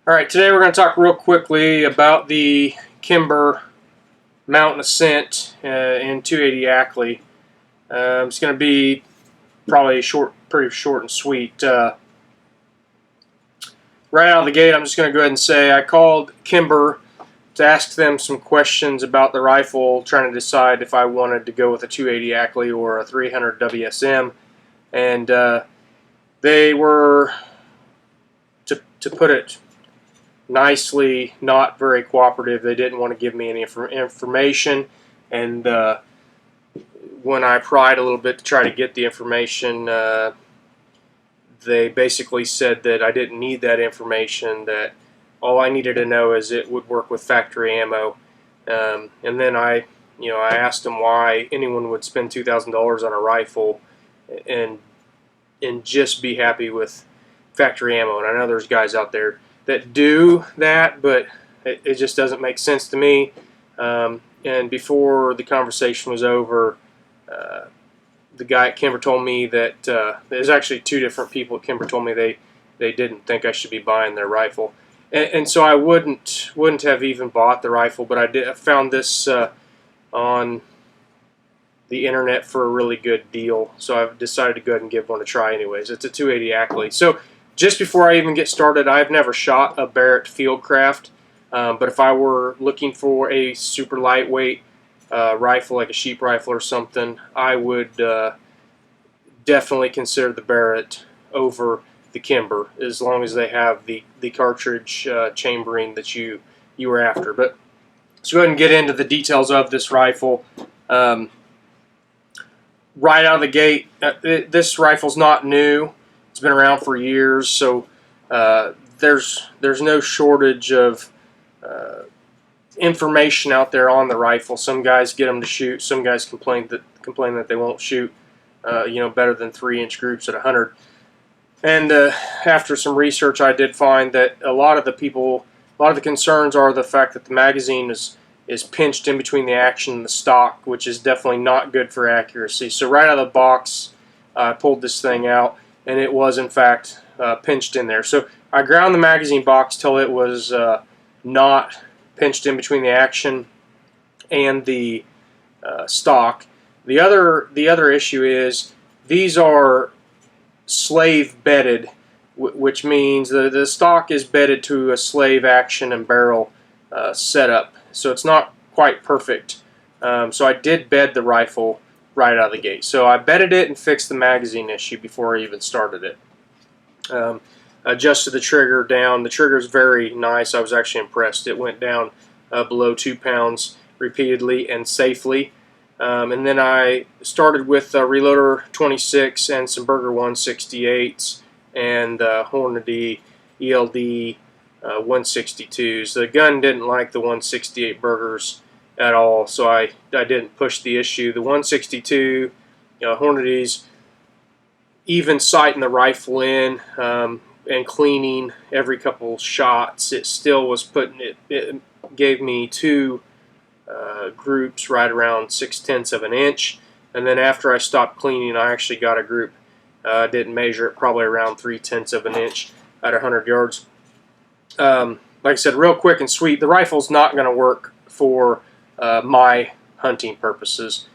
Alright, today we're going to talk real quickly about the Kimber Mountain Ascent in 280 Ackley. It's going to be probably pretty short and sweet. Right out of the gate, I'm just going to go ahead and say I called Kimber to ask them some questions about the rifle, trying to decide if I wanted to go with a 280 Ackley or a 300 WSM. And they were, to put it nicely, not very cooperative. They didn't want to give me any information, and when I pried a little bit to try to get the information, they basically said that I didn't need that information, that all I needed to know is it would work with factory ammo. And then I asked them why anyone would spend $2,000 on a rifle and just be happy with factory ammo. And I know there's guys out there that do that, but it just doesn't make sense to me. And before the conversation was over, the guy at Kimber told me that there's actually two different people at Kimber told me they didn't think I should be buying their rifle, and so I wouldn't have even bought the rifle. But I found this on the internet for a really good deal, so I've decided to go ahead and give one a try anyways. It's a 280 Ackley. So just before I even get started, I've never shot a Barrett Fieldcraft, but if I were looking for a super lightweight rifle, like a sheep rifle or something, I would definitely consider the Barrett over the Kimber, as long as they have the cartridge chambering that you were after. But let's go ahead and get into the details of this rifle. Right out of the gate, this rifle's not new. It's been around for years, so there's no shortage of information out there on the rifle. Some guys get them to shoot. Some guys complain that they won't shoot, better than 3-inch groups at 100. And after some research, I did find that a lot of the concerns are the fact that the magazine is pinched in between the action and the stock, which is definitely not good for accuracy. So right out of the box, I pulled this thing out, and it was in fact pinched in there. So I ground the magazine box till it was not pinched in between the action and the stock. The other issue is these are slave bedded, which means the stock is bedded to a slave action and barrel setup, so it's not quite perfect. So I did bed the rifle right out of the gate. So I bedded it and fixed the magazine issue before I even started it. Adjusted the trigger down. The trigger is very nice. I was actually impressed. It went down below 2 pounds repeatedly and safely. And then I started with Reloader 26 and some Berger 168s and Hornady ELD 162s. The gun didn't like the 168 Bergers at all, so I didn't push the issue. The 162 Hornady's, even sighting the rifle in and cleaning every couple shots, it still was it gave me two groups right around 6/10 of an inch, and then after I stopped cleaning, I actually got a group. I didn't measure it, probably around 3/10 of an inch at 100 yards. Like I said, real quick and sweet, the rifle's not going to work for my hunting purposes.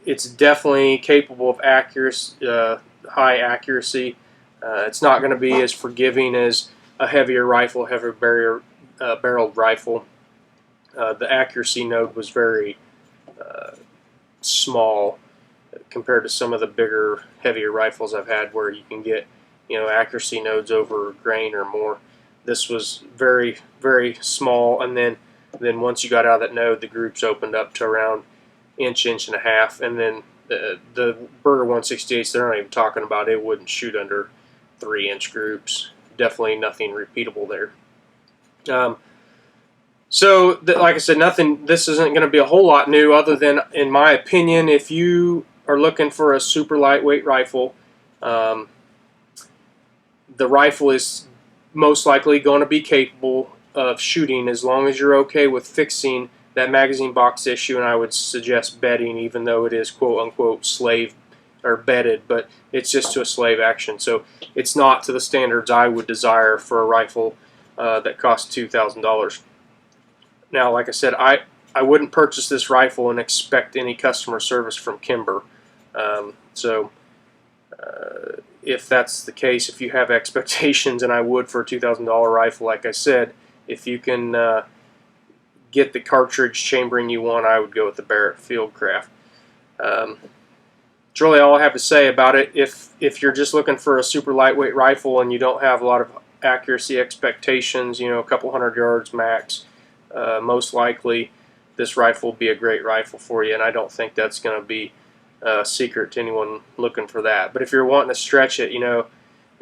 It's definitely capable of high accuracy. It's not going to be as forgiving as a heavier rifle, barreled rifle. The accuracy node was very small compared to some of the bigger, heavier rifles I've had, where you can get accuracy nodes over a grain or more. This was very, very small, and then once you got out of that node, the groups opened up to around inch and a half, and then the Berger 168s, they're not even talking about it. Wouldn't shoot under 3-inch groups. Definitely nothing repeatable there. So, like I said, this isn't going to be a whole lot new, other than, in my opinion, if you are looking for a super lightweight rifle, the rifle is most likely going to be capable of shooting as long as you're okay with fixing that magazine box issue, and I would suggest bedding, even though it is quote-unquote slave or bedded, but it's just to a slave action, so it's not to the standards I would desire for a rifle that cost $2,000. Now, like I said, I wouldn't purchase this rifle and expect any customer service from Kimber. If that's the case, if you have expectations, and I would for a $2,000 rifle, like I said, if you can get the cartridge chambering you want, I would go with the Barrett Fieldcraft. That's really all I have to say about it. If you're just looking for a super lightweight rifle and you don't have a lot of accuracy expectations, you know, a couple hundred yards max, most likely this rifle will be a great rifle for you, and I don't think that's going to be a secret to anyone looking for that. But if you're wanting to stretch it, you know,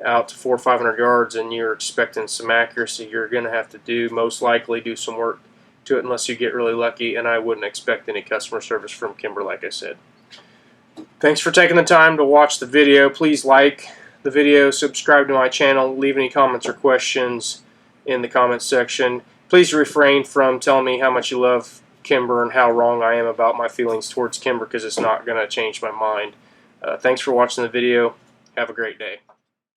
out to 400 or 500 yards and you're expecting some accuracy, you're going to have to most likely do some work to it unless you get really lucky, and I wouldn't expect any customer service from Kimber, like I said. Thanks for taking the time to watch the video. Please like the video, subscribe to my channel, leave any comments or questions in the comments section. Please refrain from telling me how much you love Kimber and how wrong I am about my feelings towards Kimber, because it's not going to change my mind. Thanks for watching the video. Have a great day.